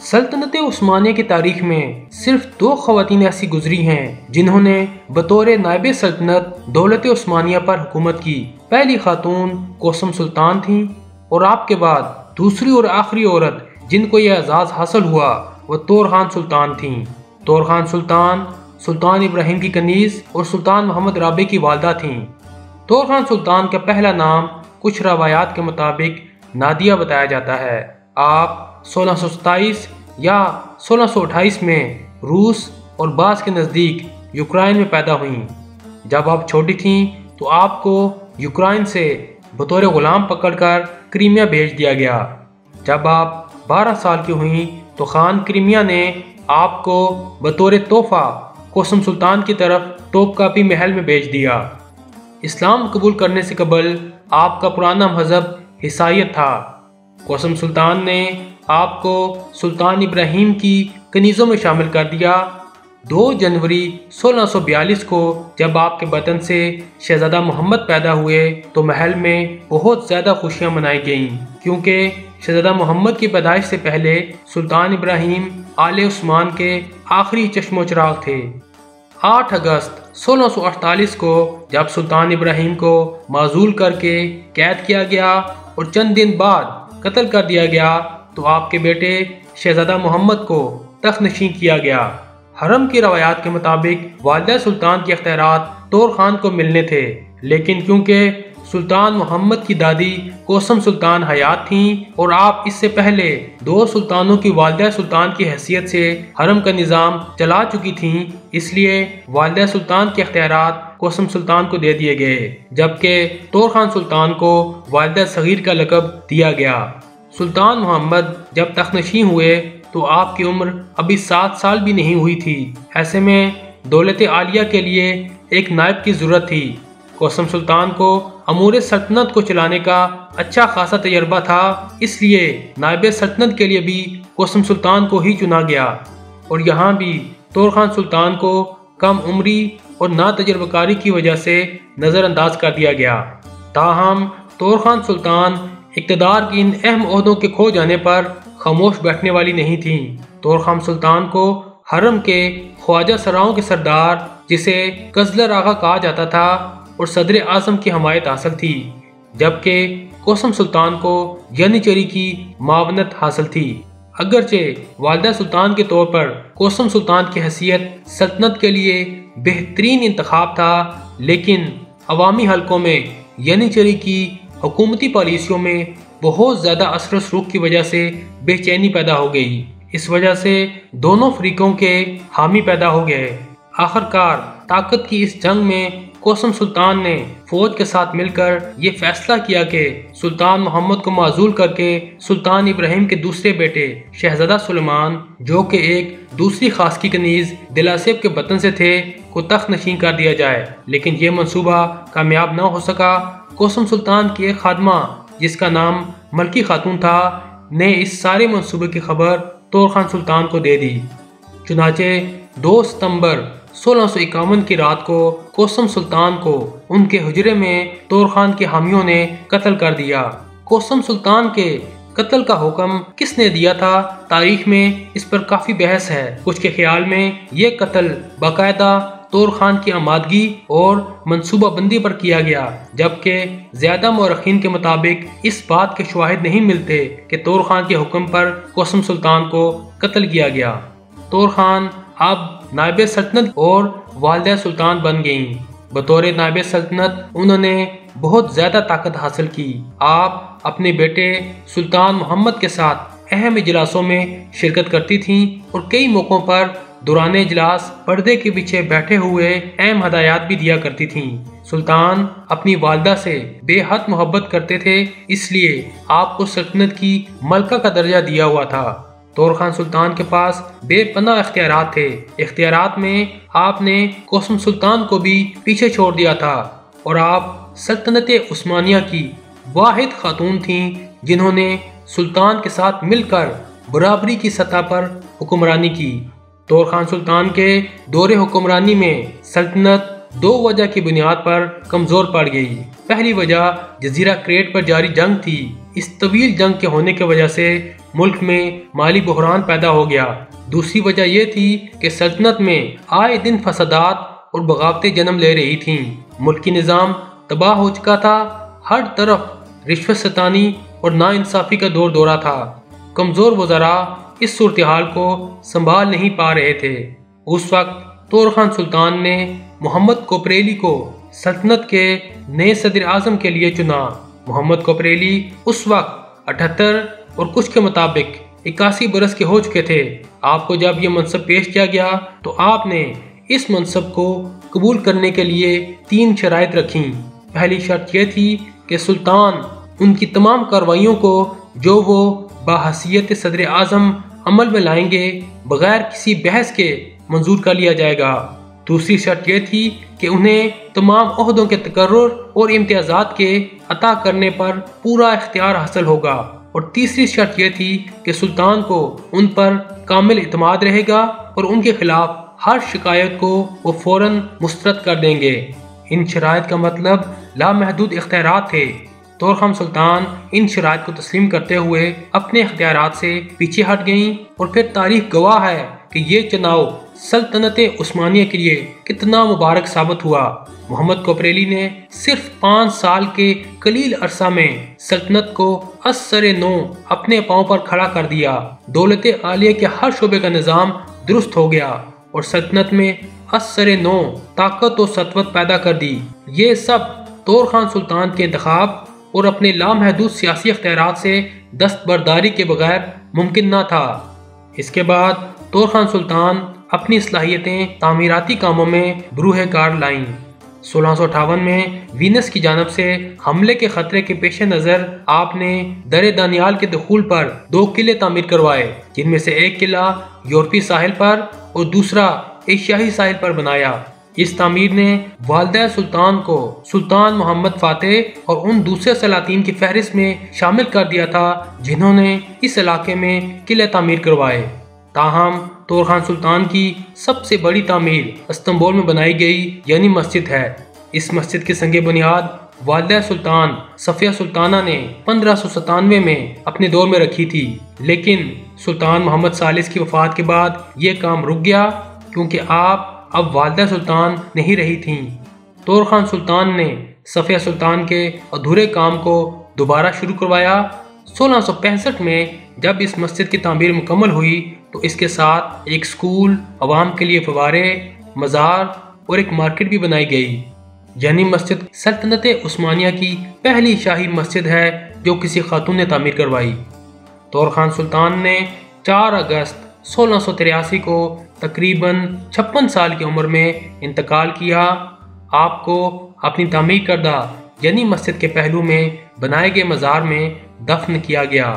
سلطنت عثمانیہ کی تاریخ میں صرف 2 خواتین ایسی گزری ہیں جنہوں نے بطور نائب سلطنت دولت عثمانیہ پر حکومت کی۔ پہلی خاتون کوسم سلطان تھیں اور آپ کے بعد دوسری اور آخری عورت جن کو یہ اعزاز حاصل ہوا وہ طورخان سلطان تھیں۔ طورخان سلطان سلطان ابراہیم کی کنیز اور سلطان محمد رابع کی والدہ تھیں۔ طورخان سلطان کا پہلا نام کچھ روایات کے مطابق نادیہ بتایا جاتا ہے۔ آپ 1627 یا 1628 میں روس اور باز کے نزدیک یوکرائن میں پیدا ہوئیں۔ جب آپ چھوٹی تھیں تو آپ کو یوکرائن سے بطور غلام پکڑ کر کریمیا بھیج دیا گیا۔ جب آپ 12 سال کی ہوئیں تو خان کریمیا نے آپ کو بطور تحفہ کوسم سلطان کی طرف توپ کاپی محل میں بھیج دیا۔ اسلام قبول کرنے سے قبل آپ کا پرانا مذہب عیسائیت تھا۔ کوسم سلطان نے آپ کو سلطان ابراہیم کی کنیزوں میں شامل کر دیا۔ 2 جنوری 1642 کو جب آپ کے بطن سے شہزادہ محمد پیدا ہوئے تو محل میں بہت زیادہ خوشیاں منائی گئیں، کیونکہ شہزادہ محمد کی پیدائش سے پہلے سلطان ابراہیم آل عثمان کے آخری چشم و چراغ تھے۔ 8 اگست 1648 کو جب سلطان ابراہیم کو معزول کر کے قید کیا گیا اور چند دن بعد قتل کر دیا گیا تو آپ کے بیٹے شہزادہ محمد کو تخت نشین کیا گیا۔ حرم کی روایات کے مطابق والدہ سلطان کے اختیارات طورخان کو ملنے تھے، لیکن کیونکہ سلطان محمد کی دادی کوسم سلطان حیات تھیں اور آپ اس سے پہلے 2 سلطانوں کی والدہ سلطان کی حیثیت سے حرم کا نظام چلا چکی تھیں، اس لیے والدہ سلطان کے اختیارات کوسم سلطان کو دے دیے گئے، جبکہ طورخان سلطان کو والدہ صغیر کا لقب دیا گیا۔ سلطان محمد جب تخت نشین ہوئے تو آپ کی عمر ابھی 7 سال بھی نہیں ہوئی تھی۔ ایسے میں دولت عالیہ کے لیے ایک نائب کی ضرورت تھی۔ کوسم سلطان کو امور سلطنت کو چلانے کا اچھا خاصا تجربہ تھا، اس لیے نائب سلطنت کے لیے بھی کوسم سلطان کو ہی چنا گیا، اور یہاں بھی طورخان سلطان کو کم عمری اور ناتجربہ کاری کی وجہ سے نظر انداز کر دیا گیا۔ تاہم طورخان سلطان اقتدار کی ان اہم عہدوں کے کھو جانے پر خاموش بیٹھنے والی نہیں تھیں۔ طورخان سلطان کو حرم کے خواجہ سراؤں کے سردار جسے قزلر آغا کہا جاتا تھا اور صدر اعظم کی حمایت حاصل تھی، جبکہ کوسم سلطان کو ینیچری کی معاونت حاصل تھی۔ اگرچہ والدہ سلطان کے طور پر کوسم سلطان کی حیثیت سلطنت کے لیے بہترین انتخاب تھا، لیکن عوامی حلقوں میں ینیچری کی حکومتی پالیسیوں میں بہت زیادہ اثر و رسوخ کی وجہ سے بے چینی پیدا ہو گئی۔ اس وجہ سے دونوں فریقوں کے حامی پیدا ہو گئے۔ آخرکار طاقت کی اس جنگ میں کوسم سلطان نے فوج کے ساتھ مل کر یہ فیصلہ کیا کہ سلطان محمد کو معزول کر کے سلطان ابراہیم کے دوسرے بیٹے شہزادہ سلیمان، جو کہ ایک دوسری خاص کی کنیز دلاسیب کے بطن سے تھے، کو تخت نشین کر دیا جائے، لیکن یہ منصوبہ کامیاب نہ ہو سکا۔ کوسم سلطان کی ایک خادمہ جس کا نام ملکی خاتون تھا نے اس سارے منصوبے کی خبر طورخان سلطان کو دے دی۔ چنانچہ 2 ستمبر 1651 کی رات کو کوسم سلطان کو ان کے حجرے میں طورخان کے حامیوں نے قتل کر دیا۔ کوسم سلطان کے قتل کا حکم کس نے دیا تھا؟ تاریخ میں اس پر کافی بحث ہے۔ کچھ کے خیال میں یہ قتل باقاعدہ طورخان کی آمادگی اور منصوبہ بندی پر کیا گیا، جبکہ زیادہ مورخین کے مطابق اس بات کے شواہد نہیں ملتے کہ طورخان کے حکم پر کوسم سلطان کو قتل کیا گیا۔ طورخان اب نائب سلطنت اور والدہ سلطان بن گئیں۔ بطور نائب سلطنت انہوں نے بہت زیادہ طاقت حاصل کی۔ آپ اپنے بیٹے سلطان محمد کے ساتھ اہم اجلاسوں میں شرکت کرتی تھیں اور کئی موقعوں پر دوران اجلاس پردے کے پیچھے بیٹھے ہوئے اہم ہدایات بھی دیا کرتی تھیں۔ سلطان اپنی والدہ سے بے حد محبت کرتے تھے، اس لیے آپ کو سلطنت کی ملکہ کا درجہ دیا ہوا تھا۔ طورخان سلطان کے پاس بے پناہ اختیارات تھے۔ اختیارات میں آپ نے کوسم سلطان کو بھی پیچھے چھوڑ دیا تھا، اور آپ سلطنت عثمانیہ کی واحد خاتون تھیں جنہوں نے سلطان کے ساتھ مل کر برابری کی سطح پر حکمرانی کی۔ طورخان سلطان کے دور حکمرانی میں سلطنت 2 وجہ کی بنیاد پر کمزور پڑ گئی۔ پہلی وجہ جزیرہ کریٹ پر جاری جنگ تھی۔ اس طویل جنگ کے ہونے کی وجہ سے ملک میں مالی بحران پیدا ہو گیا۔ دوسری وجہ یہ تھی کہ سلطنت میں آئے دن فسادات اور بغاوتیں جنم لے رہی تھیں۔ ملکی نظام تباہ ہو چکا تھا، ہر طرف رشوت ستانی اور ناانصافی کا دور دورہ تھا۔ کمزور وزراء اس صورتحال کو سنبھال نہیں پا رہے تھے۔ اس وقت طور سلطان نے محمد کوپریلی کو سلطنت کے نئے صدر اعظم کے لیے چنا۔ محمد کوپریلی اس وقت 78 اور کچھ کے مطابق 81 برس کے ہو چکے تھے۔ آپ کو جب یہ منصب پیش کیا گیا تو آپ نے اس منصب کو قبول کرنے کے لیے 3 شرائط رکھیں۔ پہلی شرط یہ تھی کہ سلطان ان کی تمام کارروائیوں کو جو وہ بحیثیت صدر اعظم عمل میں لائیں گے بغیر کسی بحث کے منظور کر لیا جائے گا۔ دوسری شرط یہ تھی کہ انہیں تمام عہدوں کے تقرر اور امتیازات کے عطا کرنے پر پورا اختیار حاصل ہوگا، اور تیسری شرط یہ تھی کہ سلطان کو ان پر کامل اعتماد رہے گا اور ان کے خلاف ہر شکایت کو وہ فوراً مسترد کر دیں گے۔ ان شرائط کا مطلب لامحدود اختیارات تھے۔ طور سلطان ان شرائط کو تسلیم کرتے ہوئے اپنے اختیارات سے پیچھے ہٹ گئیں، اور پھر تاریخ گواہ ہے کہ یہ چناؤ سلطنت عثمانیہ کے لیے کتنا مبارک ثابت ہوا۔ محمد کوپریلی نے صرف 5 سال کے قلیل عرصہ میں سلطنت کو از سر نو اپنے پاؤں پر کھڑا کر دیا۔ دولت عالیہ کے ہر شعبے کا نظام درست ہو گیا اور سلطنت میں از سر نو طاقت و سطوت پیدا کر دی۔ یہ سب طور سلطان کے انتخاب اور اپنے لامحدود سیاسی اختیارات سے دستبرداری کے بغیر ممکن نہ تھا۔ اس کے بعد طور سلطان اپنی صلاحیتیں تعمیراتی کاموں میں بروہ کار لائیں۔ 1658 میں وینس کی جانب سے حملے کے خطرے کے پیش نظر آپ نے در دانیال کے دخول پر 2 قلعے تعمیر کروائے، جن میں سے ایک قلعہ یورپی ساحل پر اور دوسرا ایشیائی ساحل پر بنایا۔ اس تعمیر نے والدہ سلطان کو سلطان محمد فاتح اور ان دوسرے سلاطین کی فہرست میں شامل کر دیا تھا جنہوں نے اس علاقے میں قلعے تعمیر کروائے۔ تاہم طور سلطان کی سب سے بڑی تعمیر استنبول میں بنائی گئی یعنی مسجد ہے۔ اس مسجد کی سنگ بنیاد والدہ سلطان صفیہ سلطانہ نے 1597 میں اپنے دور میں رکھی تھی، لیکن سلطان محمد ثالث کی وفات کے بعد یہ کام رک گیا کیونکہ آپ اب والدہ سلطان نہیں رہی تھیں۔ طور سلطان نے صفیہ سلطان کے ادھورے کام کو دوبارہ شروع کروایا۔ 1665 میں جب اس مسجد کی تعمیر مکمل ہوئی تو اس کے ساتھ ایک سکول، عوام کے لیے فوارے، مزار اور ایک مارکیٹ بھی بنائی گئی۔ یعنی مسجد سلطنت عثمانیہ کی پہلی شاہی مسجد ہے جو کسی خاتون نے تعمیر کروائی۔ طور سلطان نے 4 اگست 1683 کو تقریباً 56 سال کی عمر میں انتقال کیا۔ آپ کو اپنی تعمیر کردہ یعنی مسجد کے پہلو میں بنائے گئے مزار میں دفن کیا گیا۔